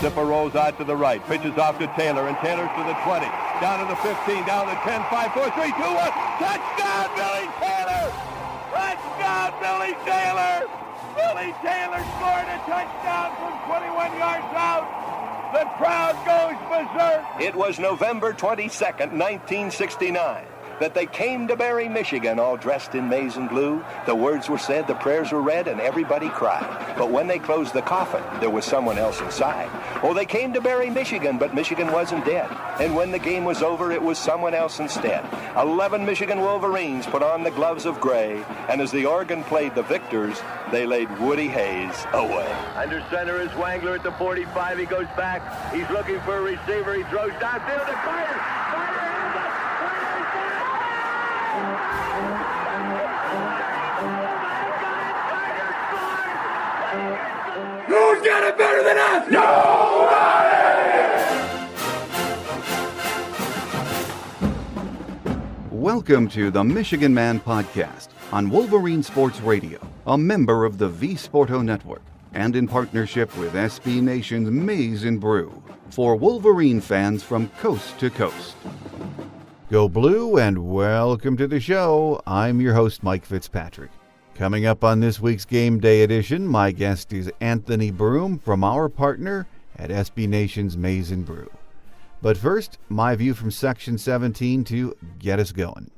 Zipper rolls out to the right, pitches off to Taylor, and Taylor's to the 20, down to the 15, down to the 10, 5, 4, 3, 2, 1. Touchdown, Billy Taylor! Touchdown, Billy Taylor! Billy Taylor scored a touchdown from 21 yards out. The crowd goes berserk. It was November 22nd, 1969. That they came to Barry, Michigan, all dressed in maize and blue. The words were said, the prayers were read, and everybody cried. But when they closed the coffin, there was someone else inside. Oh, they came to Barry, Michigan, but Michigan wasn't dead. And when the game was over, it was someone else instead. 11 Michigan Wolverines put on the gloves of gray, and as the organ played the victors, they laid Woody Hayes away. Under center is Wangler at the 45. He goes back. He's looking for a receiver. He throws downfield to Carter. Who's got it better than us? Nobody! Welcome to the Michigan Man Podcast on Wolverine Sports Radio, a member of the V Sporto Network, and in partnership with SB Nation's Maize N Brew, for Wolverine fans from coast to coast. Go Blue and welcome to the show. I'm your host, Mike Fitzpatrick. Coming up on this week's Game Day edition, my guest is Anthony Broome from our partner at SB Nation's Maize N Brew. But first, my view from Section 17 to get us going.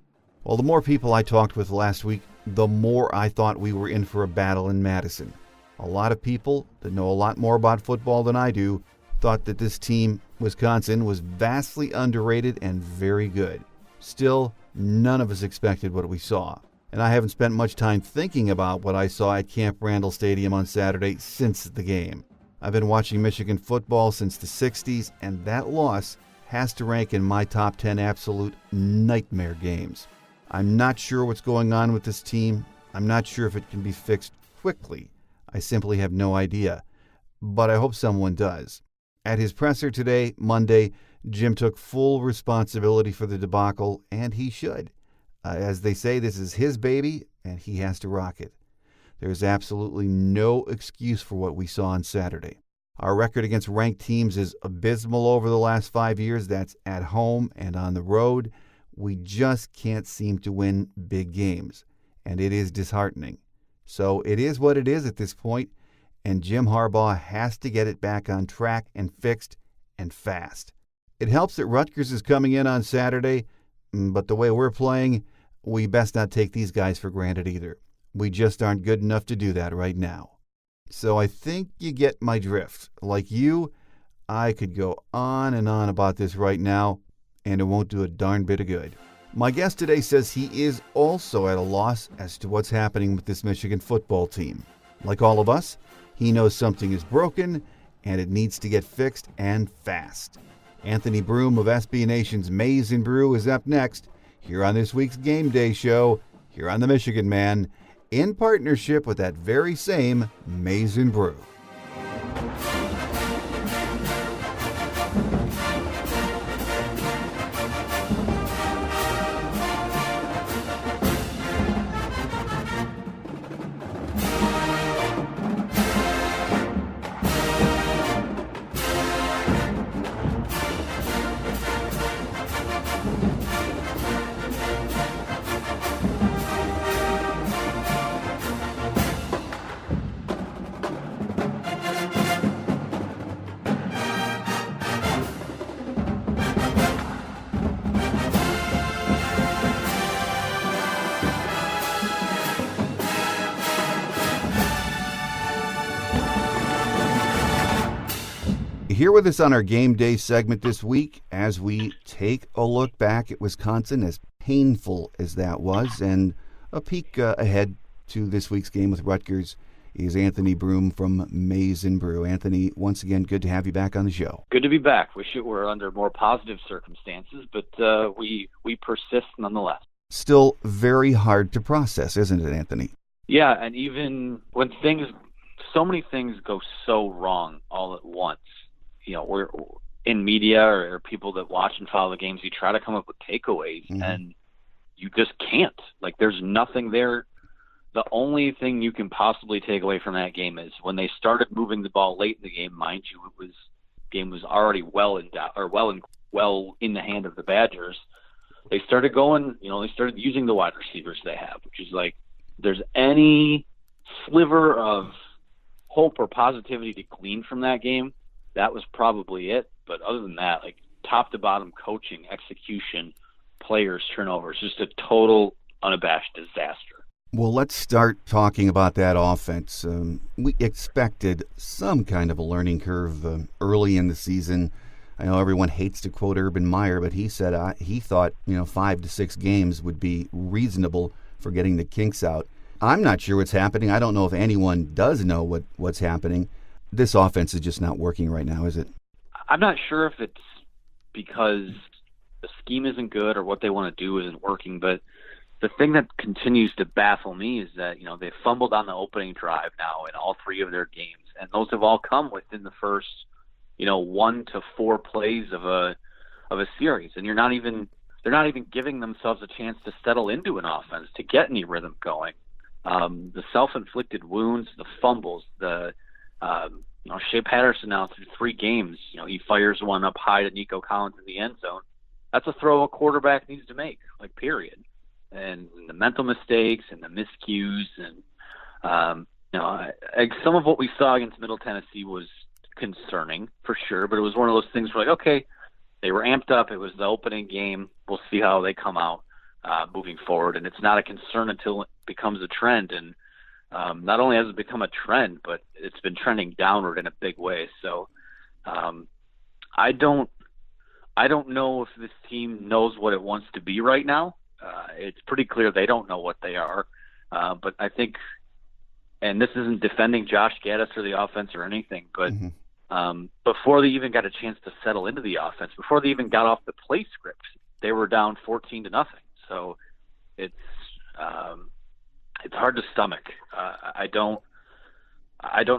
Well, the more people I talked with last week, the more I thought we were in for a battle in Madison. A lot of people that know a lot more about football than I do thought that this team, Wisconsin, was vastly underrated and very good. Still, none of us expected what we saw. And I haven't spent much time thinking about what I saw at Camp Randall Stadium on Saturday since the game. I've been watching Michigan football since the 60s, and that loss has to rank in my top 10 absolute nightmare games. I'm not sure what's going on with this team. I'm not sure if it can be fixed quickly. I simply have no idea. But I hope someone does. At his presser today, Monday, Jim took full responsibility for the debacle, and he should. As they say, this is his baby, and he has to rock it. There's absolutely no excuse for what we saw on Saturday. Our record against ranked teams is abysmal over the last 5 years. That's at home and on the road. We just can't seem to win big games, and it is disheartening. So it is what it is at this point, and Jim Harbaugh has to get it back on track and fixed and fast. It helps that Rutgers is coming in on Saturday, but the way we're playing, we best not take these guys for granted either. We just aren't good enough to do that right now. So I think you get my drift. Like you, I could go on and on about this right now, and it won't do a darn bit of good. My guest today says he is also at a loss as to what's happening with this Michigan football team. Like all of us, he knows something is broken, and it needs to get fixed and fast. Anthony Broome of SB Nation's Maize N Brew is up next here on this week's Game Day show, here on the Michigan Man, in partnership with that very same Maize N Brew. Here with us on our Game Day segment this week as we take a look back at Wisconsin, as painful as that was, and a peek ahead to this week's game with Rutgers, is Anthony Broome from Maize N Brew. Anthony, once again, good to have you back on the show. Good to be back. Wish it were under more positive circumstances, but we persist nonetheless. Still very hard to process, isn't it, Anthony? Yeah, and even when so many things go so wrong all at once, you know, we're in media or people that watch and follow the games, you try to come up with takeaways, and you just can't. Like, there's nothing there. The only thing you can possibly take away from that game is when they started moving the ball late in the game. Mind you, game was already well in the hand of the Badgers. They started going, they started using the wide receivers they have, which is like, there's any sliver of hope or positivity to glean from that game, that was probably it. But other than that, like, top to bottom coaching, execution, players, turnovers, just a total unabashed disaster. Well, let's start talking about that offense. We expected some kind of a learning curve early in the season. I know everyone hates to quote Urban Meyer, but he said he thought 5 to 6 games would be reasonable for getting the kinks out. I'm not sure what's happening. I don't know if anyone does know what's happening. This offense is just not working right now, is it? I'm not sure if it's because the scheme isn't good or what they want to do isn't working, but the thing that continues to baffle me is that, they fumbled on the opening drive now in all 3 of their games, and those have all come within the first, 1 to 4 plays of a series, and they're not even giving themselves a chance to settle into an offense, to get any rhythm going. The self-inflicted wounds, the fumbles, Shea Patterson now through 3 games, he fires one up high to Nico Collins in the end zone. That's a throw a quarterback needs to make, like, period. And the mental mistakes and the miscues and some of what we saw against Middle Tennessee was concerning for sure, but it was one of those things where, like, okay, they were amped up. It was the opening game. We'll see how they come out moving forward, and it's not a concern until it becomes a trend. And not only has it become a trend, but it's been trending downward in a big way. So I don't know if this team knows what it wants to be right now. It's pretty clear they don't know what they are. But I think, and this isn't defending Josh Gaddis or the offense or anything, but before they even got a chance to settle into the offense, before they even got off the play script, they were down 14-0. So it's hard to stomach. I don't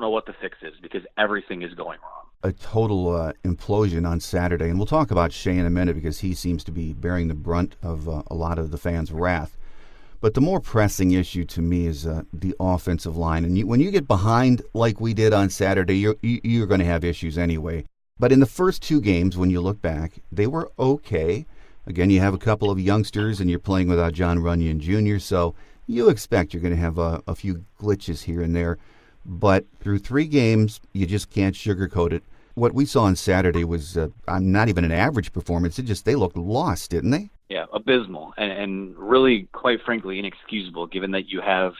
know what the fix is because everything is going wrong. A total implosion on Saturday, and we'll talk about Shea in a minute because he seems to be bearing the brunt of a lot of the fans' wrath. But the more pressing issue to me is the offensive line. And when you get behind like we did on Saturday, you're going to have issues anyway. But in the first 2 games, when you look back, they were okay. Again, you have a couple of youngsters, and you're playing without John Runyon Jr., so you expect you're going to have a few glitches here and there. But through 3 games, you just can't sugarcoat it. What we saw on Saturday was not even an average performance. They looked lost, didn't they? Yeah, abysmal, and really, quite frankly, inexcusable, given that you have,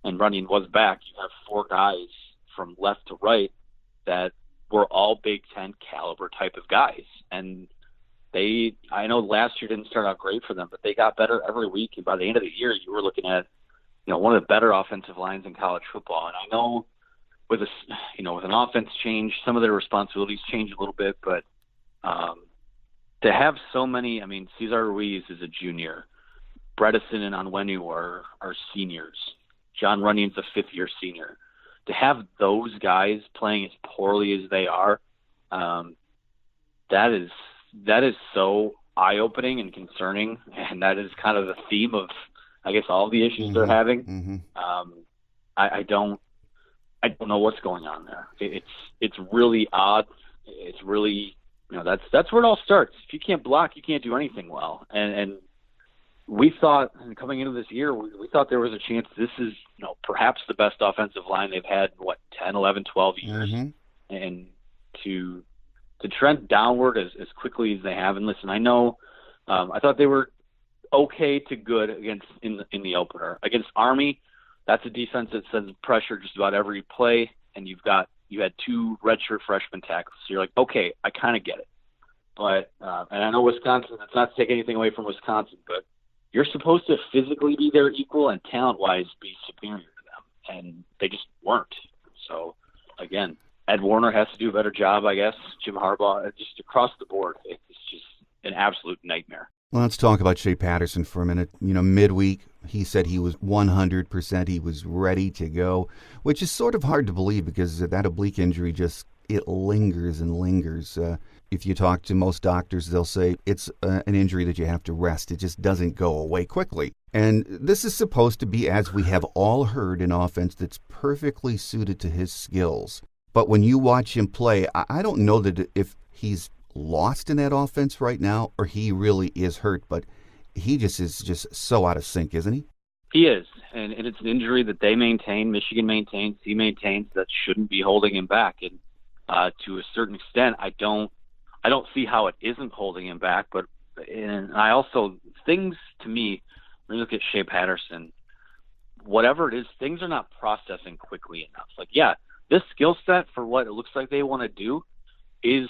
and Runyon was back, you have 4 guys from left to right that were all Big Ten caliber type of guys. And I know last year didn't start out great for them, but they got better every week. And by the end of the year, you were looking at, one of the better offensive lines in college football. And I know with an offense change, some of their responsibilities change a little bit, but to have so many, Cesar Ruiz is a junior, Bredesen and Onwenu are seniors, John Runyon's a 5th-year senior. To have those guys playing as poorly as they are, that is so eye-opening and concerning, and that is kind of the theme of, I guess, all the issues they're having. Mm-hmm. I don't know what's going on there. It's really odd. It's really, that's where it all starts. If you can't block, you can't do anything well. And we thought, coming into this year, we thought there was a chance this is, perhaps the best offensive line they've had in 10, 11, 12 years. Mm-hmm. And to trend downward as quickly as they have. And listen, I know, I thought they were okay to good in the opener against Army. That's a defense that sends pressure just about every play, and you had 2 redshirt freshman tackles. So you're like, okay, I kind of get it. But and I know Wisconsin. That's not to take anything away from Wisconsin, but you're supposed to physically be their equal and talent-wise be superior to them, and they just weren't. So again, Ed Warner has to do a better job, I guess. Jim Harbaugh, just across the board, it's just an absolute nightmare. Well, let's talk about Shea Patterson for a minute. Midweek, he said he was 100%. He was ready to go, which is sort of hard to believe because that oblique injury it lingers and lingers. if you talk to most doctors, they'll say it's an injury that you have to rest. It just doesn't go away quickly. And this is supposed to be, as we have all heard, an offense that's perfectly suited to his skills. But when you watch him play, I don't know that if he's lost in that offense right now or he really is hurt, but he just is just so out of sync, isn't he? He is, and it's an injury that they maintain, Michigan maintains, he maintains, that shouldn't be holding him back. And to a certain extent, I don't see how it isn't holding him back. But and I also, things to me, when you look at Shea Patterson, whatever it is, things are not processing quickly enough. Like, yeah, this skill set for what it looks like they want to do is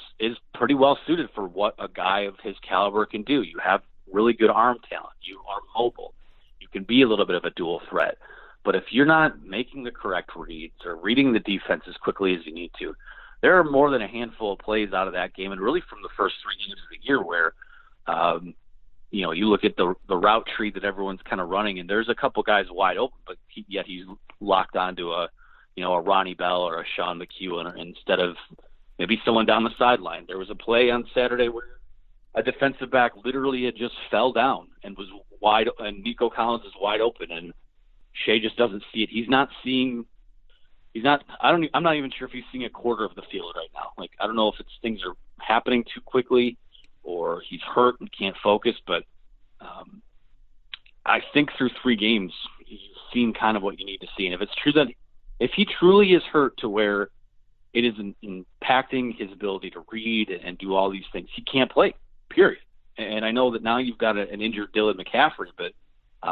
pretty well suited for what a guy of his caliber can do. You have really good arm talent. You are mobile. You can be a little bit of a dual threat. But if you're not making the correct reads or reading the defense as quickly as you need to, there are more than a handful of plays out of that game, and really from the first 3 games of the year where, you look at the route tree that everyone's kind of running, and there's a couple guys wide open, but yet he's locked onto a Ronnie Bell or a Sean McEwen instead of maybe someone down the sideline. There was a play on Saturday where a defensive back literally had just fell down and was wide, and Nico Collins is wide open, and Shea just doesn't see it. I'm not even sure if he's seeing a quarter of the field right now. Like, I don't know if things are happening too quickly or he's hurt and can't focus, but I think through 3 games, you've seen kind of what you need to see. And if it's true that if he truly is hurt to where it is impacting his ability to read and do all these things, he can't play, period. And I know that now you've got an injured Dylan McCaffrey, but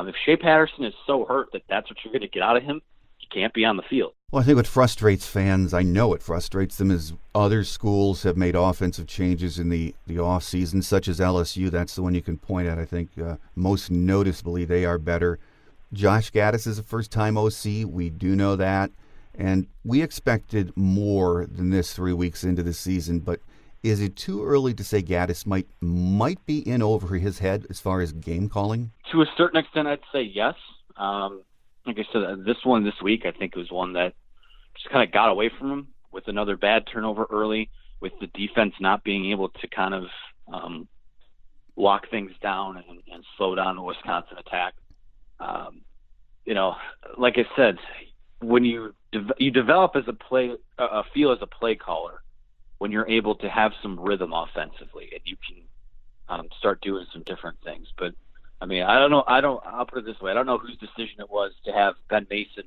if Shea Patterson is so hurt that that's what you're going to get out of him, he can't be on the field. Well, I think what frustrates fans, I know it frustrates them, is other schools have made offensive changes in the offseason, such as LSU. That's the one you can point at. I think most noticeably they are better. Josh Gaddis is a first-time OC. We do know that. And we expected more than this 3 weeks into the season, but is it too early to say Gaddis might be in over his head as far as game calling? To a certain extent, I'd say yes. Like I said, this week, I think it was one that just kind of got away from him with another bad turnover early, with the defense not being able to kind of lock things down and slow down the Wisconsin attack. Like I said, when you develop as a feel as a play caller, when you're able to have some rhythm offensively and you can start doing some different things. But I mean, I don't know. I'll put it this way. I don't know whose decision it was to have Ben Mason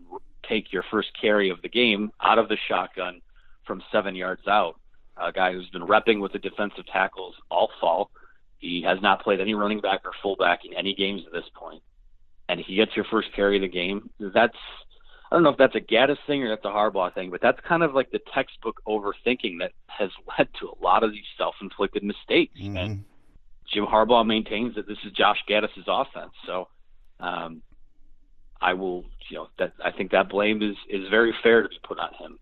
take your first carry of the game out of the shotgun from 7 yards out. A guy who's been repping with the defensive tackles all fall. He has not played any running back or fullback in any games at this point. And he gets your first carry of the game. I don't know if that's a Gaddis thing or that's a Harbaugh thing, but that's kind of like the textbook overthinking that has led to a lot of these self-inflicted mistakes. Mm-hmm. And Jim Harbaugh maintains that this is Josh Gaddis' offense. So I think that blame is very fair to be put on him.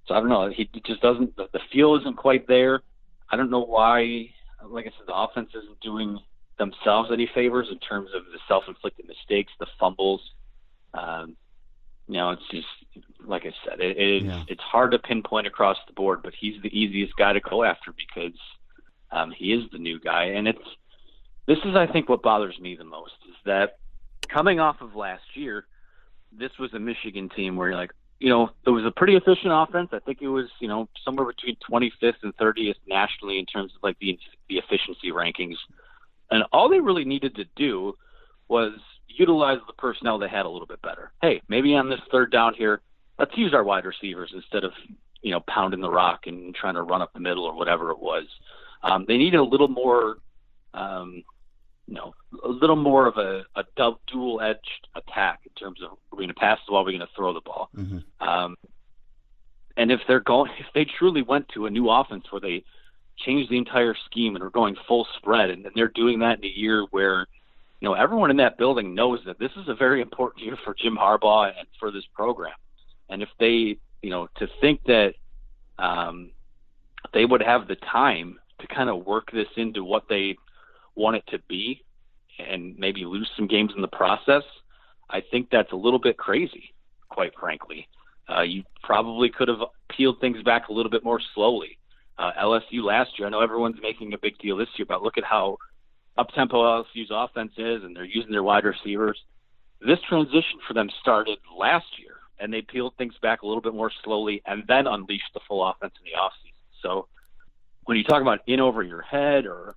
So I don't know. He just doesn't – the feel isn't quite there. I don't know why. Like I said, the offense isn't doing themselves any favors in terms of the self-inflicted mistakes, the fumbles. It's just like I said, it's hard to pinpoint across the board, but he's the easiest guy to go after because he is the new guy. And this is, I think, what bothers me the most is that coming off of last year, this was a Michigan team where you're like, it was a pretty efficient offense. I think it was, somewhere between 25th and 30th nationally in terms of like the efficiency rankings. And all they really needed to do was utilize the personnel they had a little bit better. Hey, maybe on this third down here, let's use our wide receivers instead of, pounding the rock and trying to run up the middle or whatever it was. They needed a little more, a little more of a dual-edged attack in terms of we're going to pass the ball, we're going to throw the ball. Mm-hmm. And if they truly went to a new offense where they changed the entire scheme and are going full spread, and they're doing that in a year where everyone in that building knows that this is a very important year for Jim Harbaugh and for this program. And if they, to think that they would have the time to kind of work this into what they want it to be and maybe lose some games in the process, I think that's a little bit crazy, quite frankly. You probably could have peeled things back a little bit more slowly. LSU last year. I know everyone's making a big deal this year, but look at how up-tempo LSU's offense is, and they're using their wide receivers. This transition for them started last year, and they peeled things back a little bit more slowly and then unleashed the full offense in the offseason. So when you talk about in over your head or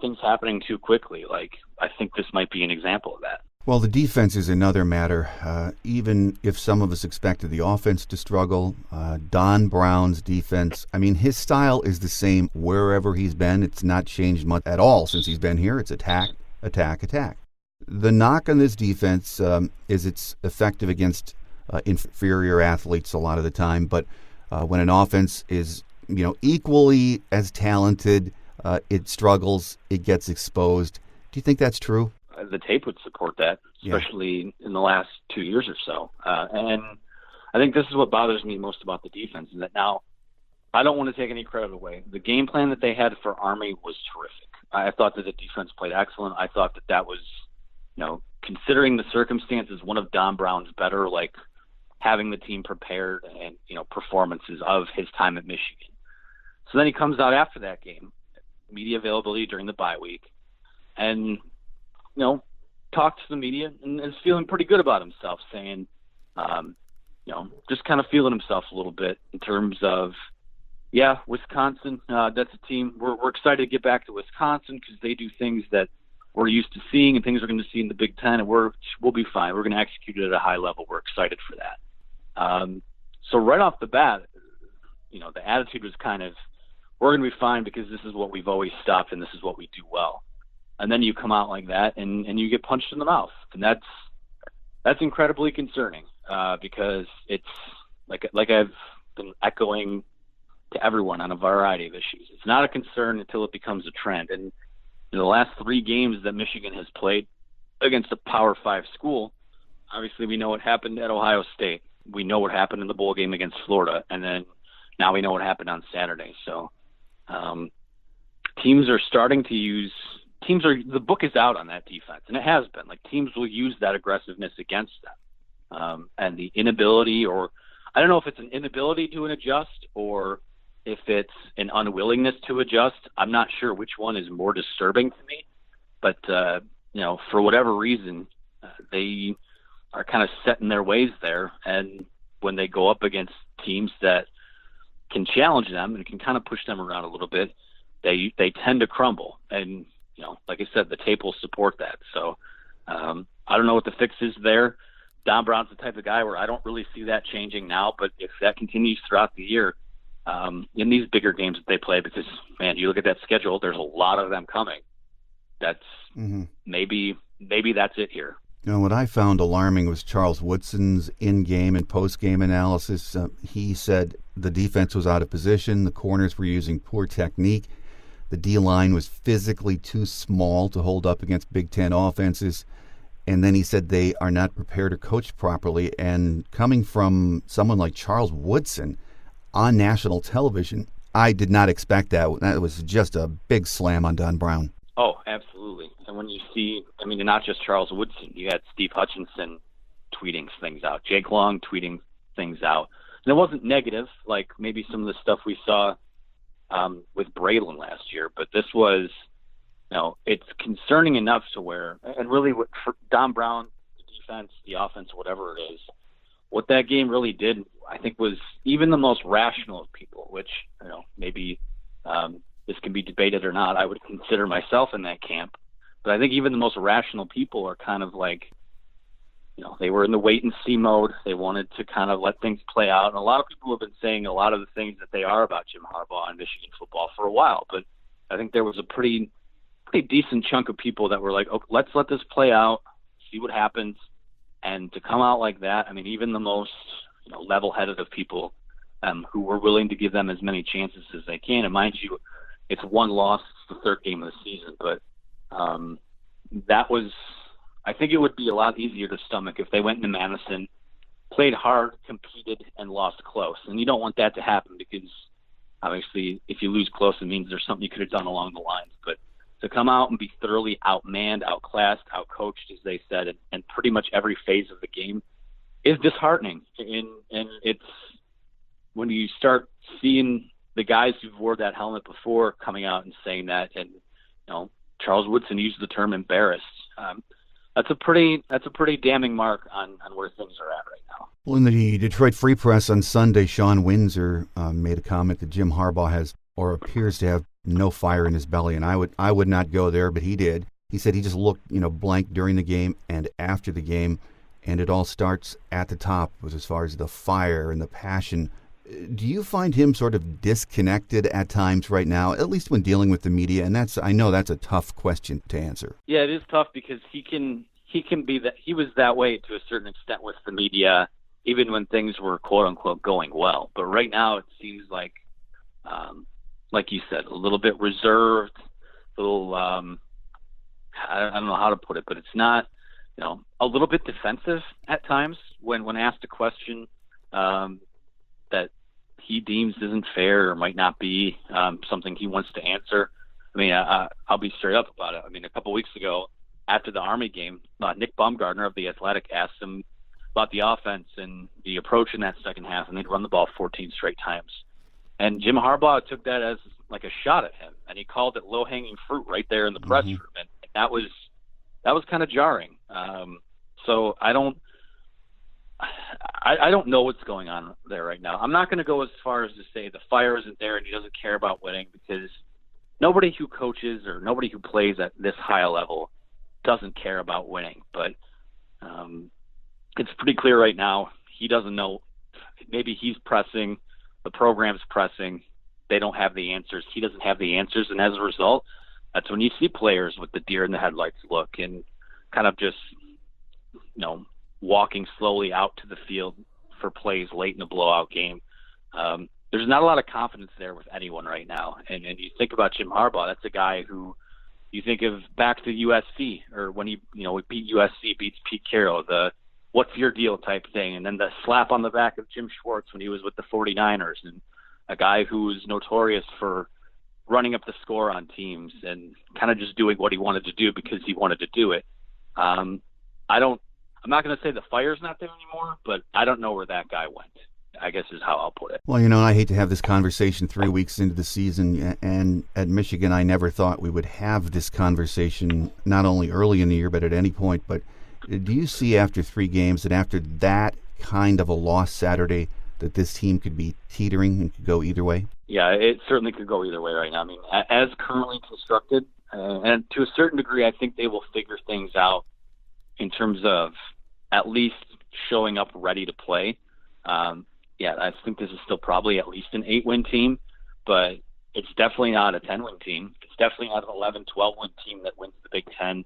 things happening too quickly, like, I think this might be an example of that. Well, the defense is another matter. Even if some of us expected the offense to struggle, Don Brown's defense, I mean, his style is the same wherever he's been. It's not changed much at all since he's been here. It's attack, attack, attack. The knock on this defense is it's effective against inferior athletes a lot of the time, but when an offense is, equally as talented, it struggles, it gets exposed. Do you think that's true? The tape would support that, especially in the last 2 years or so. And I think this is what bothers me most about the defense, is that now I don't want to take any credit away. The game plan that they had for Army was terrific. I thought that the defense played excellent. I thought that that was, considering the circumstances, one of Don Brown's better, like, having the team prepared and, performances of his time at Michigan. So then he comes out after that game, media availability during the bye week, and talked to the media and is feeling pretty good about himself, saying, just kind of feeling himself a little bit in terms of, Wisconsin, that's a team. We're excited to get back to Wisconsin because they do things that we're used to seeing and things we're going to see in the Big Ten, and we'll be fine. We're going to execute it at a high level. We're excited for that. So right off the bat, the attitude was kind of, we're going to be fine because this is what we've always stopped and this is what we do well. And then you come out like that and you get punched in the mouth. And that's incredibly concerning because it's like I've been echoing to everyone on a variety of issues. It's not a concern until it becomes a trend. And in the last 3 games that Michigan has played against a Power 5 school, obviously we know what happened at Ohio State. We know what happened in the bowl game against Florida. And then now we know what happened on Saturday. So teams are starting to use – the book is out on that defense, and it has been. Like, teams will use that aggressiveness against them. And the inability, or I don't know if it's an inability to adjust or if it's an unwillingness to adjust. I'm not sure which one is more disturbing to me. But, for whatever reason, they are kind of set in their ways there. And when they go up against teams that can challenge them and can kind of push them around a little bit, they tend to crumble. And like I said, the tape will support that. So I don't know what the fix is there. Don Brown's the type of guy where I don't really see that changing now, but if that continues throughout the year in these bigger games that they play, because, man, you look at that schedule, there's a lot of them coming. That's maybe that's it here. What I found alarming was Charles Woodson's in-game and post-game analysis. He said the defense was out of position, the corners were using poor technique, the D-line was physically too small to hold up against Big Ten offenses. And then he said they are not prepared to coach properly. And coming from someone like Charles Woodson on national television, I did not expect that. That was just a big slam on Don Brown. Oh, absolutely. And when you see, not just Charles Woodson, you had Steve Hutchinson tweeting things out, Jake Long tweeting things out. And it wasn't negative, like maybe some of the stuff we saw with Braylon last year, but this was, it's concerning enough to where, and really for Don Brown, the defense, the offense, whatever it is, what that game really did, I think, was even the most rational of people, which, maybe this can be debated or not. I would consider myself in that camp, but I think even the most rational people are kind of like, they were in the wait and see mode. They wanted to kind of let things play out. And a lot of people have been saying a lot of the things that they are about Jim Harbaugh and Michigan football for a while. But I think there was a pretty decent chunk of people that were like, okay, let's let this play out, see what happens. And to come out like that, even the most level-headed of people who were willing to give them as many chances as they can. And mind you, it's one loss. It's the 3rd game of the season. But that was – I think it would be a lot easier to stomach if they went into Madison, played hard, competed, and lost close. And you don't want that to happen because, obviously, if you lose close, it means there's something you could have done along the lines. But to come out and be thoroughly outmanned, outclassed, outcoached, as they said, and pretty much every phase of the game is disheartening. And it's when you start seeing the guys who've wore that helmet before coming out and saying that, and Charles Woodson used the term embarrassed. That's a pretty damning mark on where things are at right now. Well, in the Detroit Free Press on Sunday, Sean Windsor made a comment that Jim Harbaugh has, or appears to have, no fire in his belly, and I would not go there, but he did. He said he just looked, blank during the game and after the game, and it all starts at the top as far as the fire and the passion. Do you find him sort of disconnected at times right now, at least when dealing with the media? And I know that's a tough question to answer. Yeah, it is tough because he can be that. He was that way to a certain extent with the media, even when things were quote unquote going well. But right now it seems like you said, a little bit reserved, a little I don't know how to put it, but it's not, a little bit defensive at times when asked a question that he deems isn't fair or might not be something he wants to answer. I mean, I'll be straight up about it. I mean, a couple weeks ago after the Army game, Nick Baumgartner of The Athletic asked him about the offense and the approach in that second half, and they'd run the ball 14 straight times. And Jim Harbaugh took that as like a shot at him, and he called it low-hanging fruit right there in the press room, and that was kind of jarring. So I don't know what's going on there right now. I'm not going to go as far as to say the fire isn't there and he doesn't care about winning, because nobody who coaches or nobody who plays at this high a level doesn't care about winning. But it's pretty clear right now he doesn't know. Maybe he's pressing, the program's pressing. They don't have the answers. He doesn't have the answers, and as a result, that's when you see players with the deer in the headlights look and kind of just, walking slowly out to the field for plays late in the blowout game. There's not a lot of confidence there with anyone right now. And you think about Jim Harbaugh, that's a guy who you think of back to USC, or when he beat USC, beats Pete Carroll, the what's your deal type thing, and then the slap on the back of Jim Schwartz when he was with the 49ers, and a guy who was notorious for running up the score on teams and kind of just doing what he wanted to do because he wanted to do it. I'm not going to say the fire's not there anymore, but I don't know where that guy went, I guess is how I'll put it. Well, I hate to have this conversation 3 weeks into the season, and at Michigan, I never thought we would have this conversation, not only early in the year, but at any point. But do you see after 3 games that after that kind of a loss Saturday, that this team could be teetering and could go either way? Yeah, it certainly could go either way right now. I mean, as currently constructed, and to a certain degree, I think they will figure things out in terms of at least showing up ready to play. I think this is still probably at least an 8-win team, but it's definitely not a 10-win team. It's definitely not an 11, 12-win team that wins the Big Ten,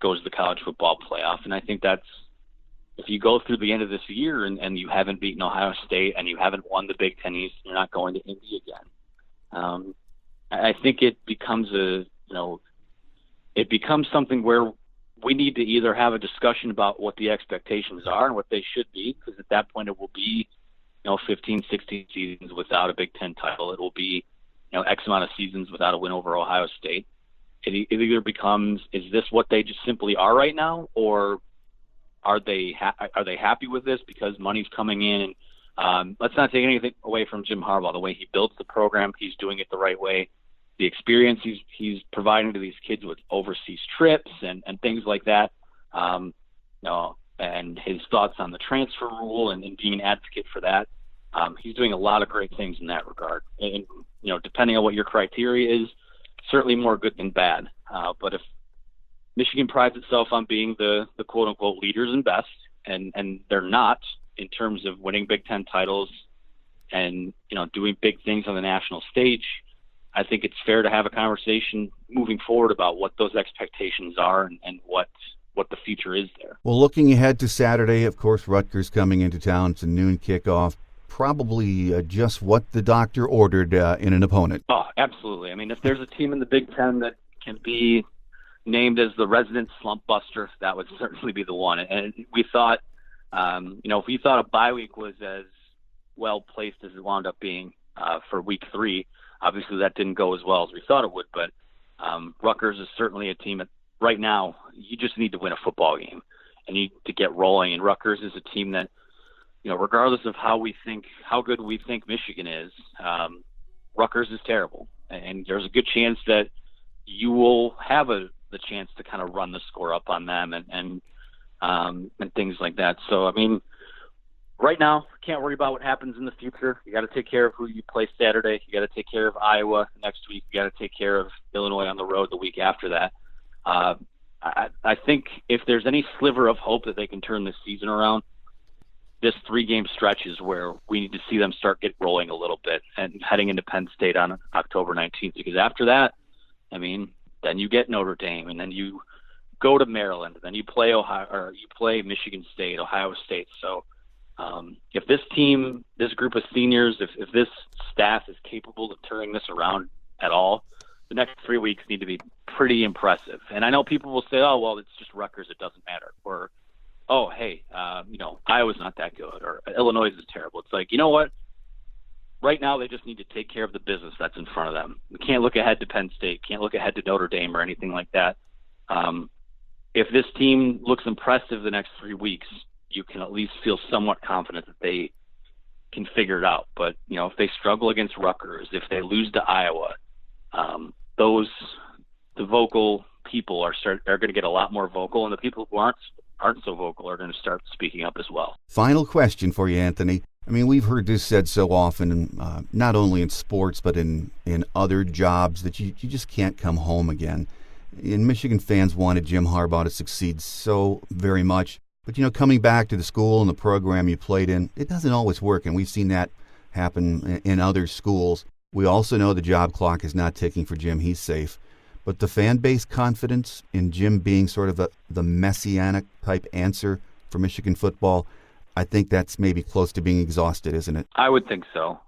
goes to the college football playoff. And I think that's, if you go through the end of this year and you haven't beaten Ohio State and you haven't won the Big Ten East, you're not going to Indy again. I think it becomes something where we need to either have a discussion about what the expectations are and what they should be, because at that point it will be, 15, 16 seasons without a Big Ten title. It will be, X amount of seasons without a win over Ohio State. It either becomes, is this what they just simply are right now, or are they happy with this because money's coming in? And let's not take anything away from Jim Harbaugh. The way he builds the program, he's doing it the right way. The experience he's providing to these kids with overseas trips and things like that, and his thoughts on the transfer rule and being an advocate for that. He's doing a lot of great things in that regard. And, depending on what your criteria is, certainly more good than bad. But if Michigan prides itself on being the quote-unquote leaders and best, and they're not in terms of winning Big Ten titles and, doing big things on the national stage, I think it's fair to have a conversation moving forward about what those expectations are and what the future is there. Well, looking ahead to Saturday, of course, Rutgers coming into town. It's a noon kickoff. Probably just what the doctor ordered in an opponent. Oh, absolutely. I mean, if there's a team in the Big Ten that can be named as the resident slump buster, that would certainly be the one. And we thought, if we thought a bye week was as well placed as it wound up being for week 3, obviously that didn't go as well as we thought it would. But Rutgers is certainly a team that right now you just need to win a football game and you need to get rolling. And Rutgers is a team that, regardless of how good we think Michigan is, Rutgers is terrible, and there's a good chance that you will have the chance to kind of run the score up on them and things like that. So, I mean, right now, can't worry about what happens in the future. You got to take care of who you play Saturday. You got to take care of Iowa next week. You got to take care of Illinois on the road the week after that. I think if there's any sliver of hope that they can turn this season around, this 3-game stretch is where we need to see them start get rolling a little bit and heading into Penn State on October 19th. Because after that, I mean, then you get Notre Dame, and then you go to Maryland, and then you play Ohio, or you play Michigan State, Ohio State. So if this team, this group of seniors, if this staff is capable of turning this around at all, the next 3 weeks need to be pretty impressive. And I know people will say, oh, well, it's just Rutgers, it doesn't matter. Or, oh, hey, Iowa's not that good, or Illinois is terrible. It's like, you know what? Right now they just need to take care of the business that's in front of them. We can't look ahead to Penn State, can't look ahead to Notre Dame or anything like that. If this team looks impressive the next 3 weeks, you can at least feel somewhat confident that they can figure it out. But, if they struggle against Rutgers, if they lose to Iowa, the vocal people are going to get a lot more vocal, and the people who aren't so vocal are going to start speaking up as well. Final question for you, Anthony. I mean, we've heard this said so often, not only in sports, but in other jobs, that you just can't come home again. And Michigan fans wanted Jim Harbaugh to succeed so very much. But, coming back to the school and the program you played in, it doesn't always work, and we've seen that happen in other schools. We also know the job clock is not ticking for Jim. He's safe. But the fan base confidence in Jim being sort of the messianic type answer for Michigan football, I think that's maybe close to being exhausted, isn't it? I would think so.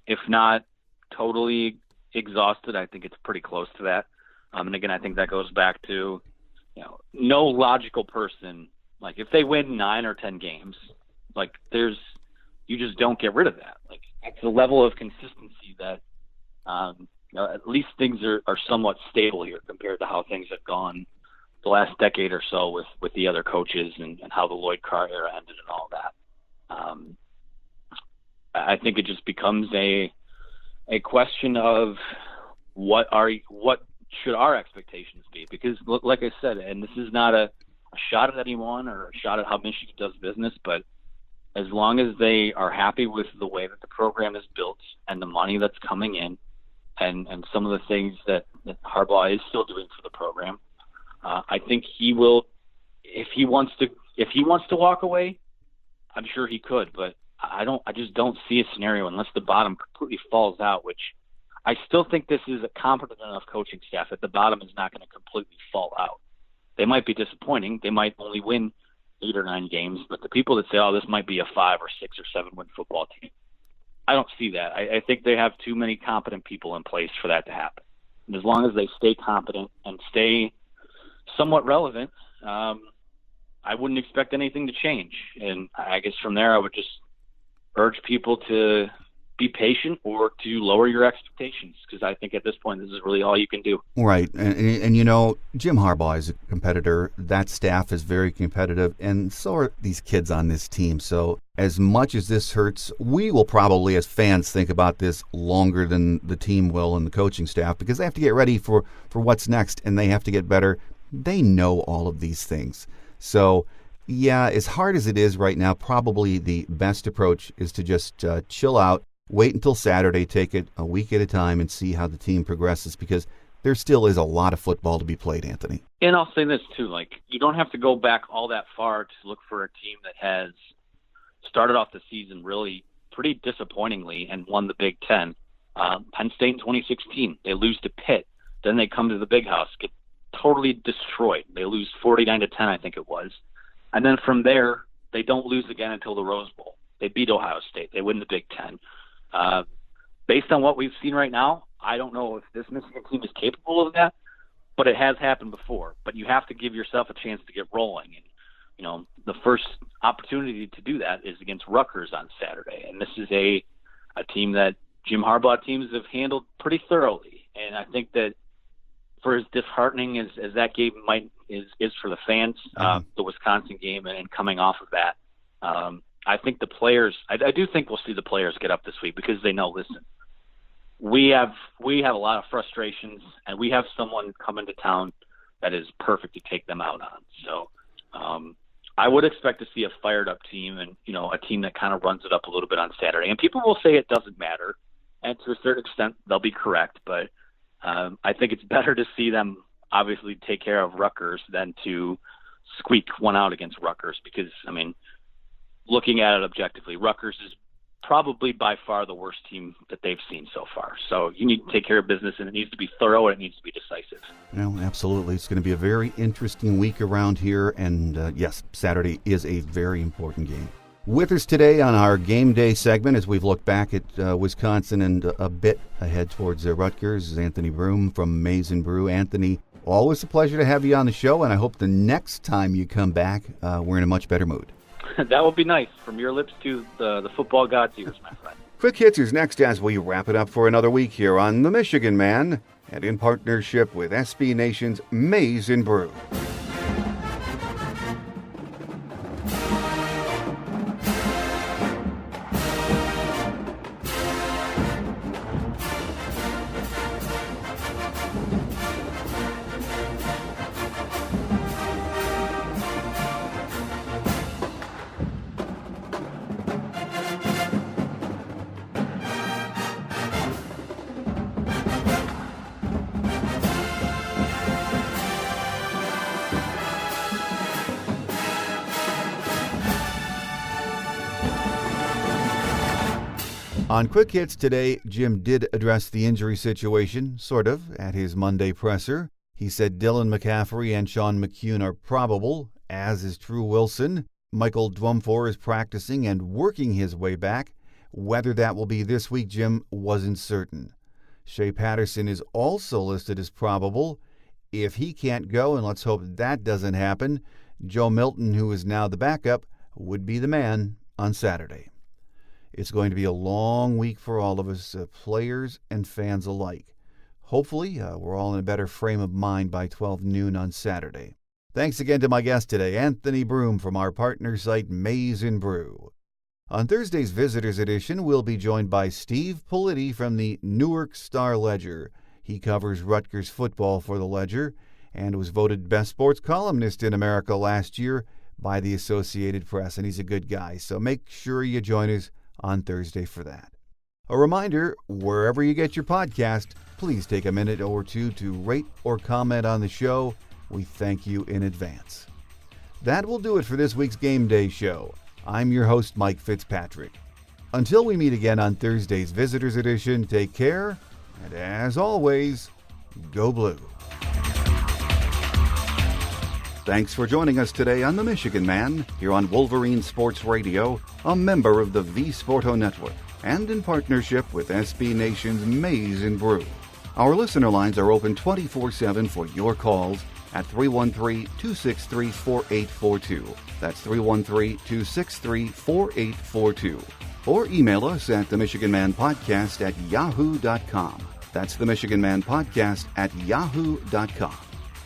If not totally exhausted, I think it's pretty close to that. And again, I think that goes back to, no logical person, like if they win 9 or 10 games, like you just don't get rid of that. Like it's a level of consistency that, at least things are somewhat stable here compared to how things have gone the last decade or so with the other coaches and how the Lloyd Carr era ended and all that. I think it just becomes a question of what should our expectations be? Because like I said, and this is not a shot at anyone or a shot at how Michigan does business, but as long as they are happy with the way that the program is built and the money that's coming in and some of the things that Harbaugh is still doing for the program, I think he will, if he wants to walk away, I'm sure he could, but I just don't see a scenario unless the bottom completely falls out, which I still think this is a competent enough coaching staff that the bottom is not going to completely fall out. They might be disappointing. They might only win 8 or 9 games, but the people that say, oh, this might be a 5 or 6 or 7 win football team, I don't see that. I think they have too many competent people in place for that to happen. And as long as they stay competent and stay somewhat relevant, I wouldn't expect anything to change. And I guess from there, I would just urge people to be patient or to lower your expectations, because I think at this point, this is really all you can do. Right. And Jim Harbaugh is a competitor. That staff is very competitive, and so are these kids on this team. So as much as this hurts, we will probably, as fans, think about this longer than the team will and the coaching staff, because they have to get ready for what's next, and they have to get better. They know all of these things. So, yeah, as hard as it is right now, probably the best approach is to just chill out, wait until Saturday, take it a week at a time, and see how the team progresses, because there still is a lot of football to be played, Anthony. And I'll say this, too. Like, you don't have to go back all that far to look for a team that has started off the season really pretty disappointingly and won the Big Ten. Penn State in 2016, they lose to Pitt. Then they come to the Big House, get totally destroyed. They lose 49-10, I think it was. And then from there, they don't lose again until the Rose Bowl. They beat Ohio State. They win the Big Ten. Based on what we've seen right now, I don't know if this Michigan team is capable of that, but it has happened before. But you have to give yourself a chance to get rolling. And, the first opportunity to do that is against Rutgers on Saturday. And this is a team that Jim Harbaugh teams have handled pretty thoroughly. And I think that for as disheartening as that game is for the fans, the Wisconsin game and coming off of that, I think the players, I do think we'll see the players get up this week, because they know, listen, we have a lot of frustrations, and we have someone coming to town that is perfect to take them out on. So I would expect to see a fired up team, and a team that kind of runs it up a little bit on Saturday. And people will say it doesn't matter, and to a certain extent they'll be correct, but I think it's better to see them obviously take care of Rutgers than to squeak one out against Rutgers, because looking at it objectively, Rutgers is probably by far the worst team that they've seen so far. So you need to take care of business, and it needs to be thorough, and it needs to be decisive. No, absolutely. It's going to be a very interesting week around here, and yes, Saturday is a very important game. With us today on our Game Day segment, as we've looked back at Wisconsin and a bit ahead towards Rutgers, is Anthony Broome from Maize N Brew. Anthony, always a pleasure to have you on the show, and I hope the next time you come back, we're in a much better mood. That would be nice. From your lips to the football god's ears, my friend. Quick Hits is next as we wrap it up for another week here on The Michigan Man, and in partnership with SB Nation's Maize N Brew. On Quick Hits today, Jim did address the injury situation, sort of, at his Monday presser. He said Dylan McCaffrey and Sean McCune are probable, as is Drew Wilson. Michael Dwumfor is practicing and working his way back. Whether that will be this week, Jim wasn't certain. Shea Patterson is also listed as probable. If he can't go, and let's hope that doesn't happen, Joe Milton, who is now the backup, would be the man on Saturday. It's going to be a long week for all of us, players and fans alike. Hopefully, we're all in a better frame of mind by 12 noon on Saturday. Thanks again to my guest today, Anthony Broome from our partner site, Maize N Brew. On Thursday's Visitors Edition, we'll be joined by Steve Politi from the Newark Star-Ledger. He covers Rutgers football for the Ledger and was voted best sports columnist in America last year by the Associated Press, and he's a good guy. So make sure you join us on Thursday for that. A reminder, wherever you get your podcast, please take a minute or two to rate or comment on the show. We thank you in advance. That will do it for this week's Game Day show. I'm your host, Mike Fitzpatrick. Until we meet again on Thursday's Visitors Edition, take care, and as always, go Blue. Thanks for joining us today on The Michigan Man, here on Wolverine Sports Radio, a member of the V Sporto Network, and in partnership with SB Nation's Maize N Brew. Our listener lines are open 24/7 for your calls at 313-263-4842. That's 313-263-4842. Or email us at themichiganmanpodcast@yahoo.com. That's themichiganmanpodcast@yahoo.com.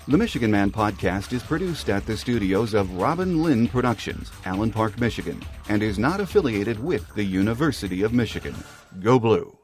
The Michigan Man Podcast is produced at the studios of Robin Lynn Productions, Allen Park, Michigan, and is not affiliated with the University of Michigan. Go Blue!